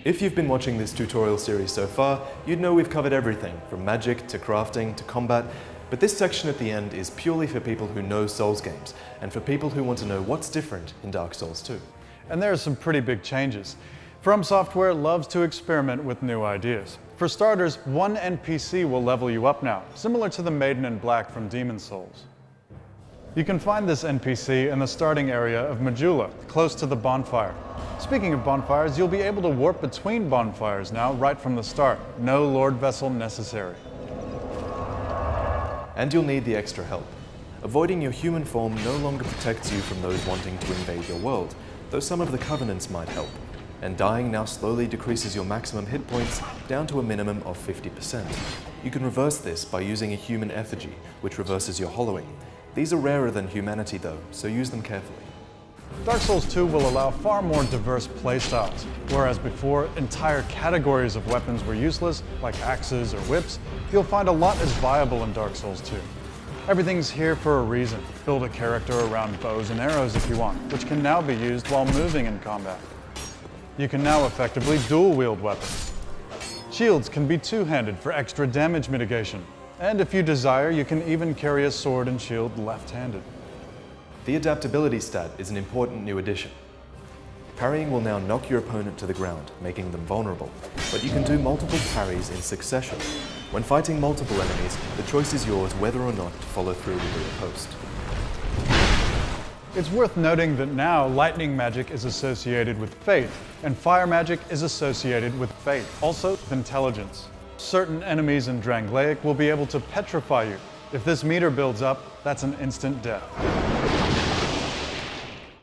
If you've been watching this tutorial series so far, you'd know we've covered everything from magic to crafting to combat, but this section at the end is purely for people who know Souls games and for people who want to know what's different in Dark Souls 2. And there are some pretty big changes. From Software loves to experiment with new ideas. For starters, one NPC will level you up now, similar to the Maiden in Black from Demon's Souls. You can find this NPC in the starting area of Majula, close to the bonfire. Speaking of bonfires, you'll be able to warp between bonfires now, right from the start. No Lord Vessel necessary. And you'll need the extra help. Avoiding your human form no longer protects you from those wanting to invade your world, though some of the Covenants might help. And dying now slowly decreases your maximum hit points down to a minimum of 50%. You can reverse this by using a human effigy, which reverses your hollowing. These are rarer than humanity though, so use them carefully. Dark Souls 2 will allow far more diverse playstyles. Whereas before, entire categories of weapons were useless, like axes or whips, you'll find a lot is viable in Dark Souls 2. Everything's here for a reason. Build a character around bows and arrows if you want, which can now be used while moving in combat. You can now effectively dual-wield weapons. Shields can be two-handed for extra damage mitigation. And if you desire, you can even carry a sword and shield left-handed. The adaptability stat is an important new addition. Parrying will now knock your opponent to the ground, making them vulnerable, but you can do multiple parries in succession. When fighting multiple enemies, the choice is yours whether or not to follow through with your post. It's worth noting that now lightning magic is associated with faith, and fire magic is associated with faith, also with intelligence. Certain enemies in Drangleic will be able to petrify you. If this meter builds up, that's an instant death.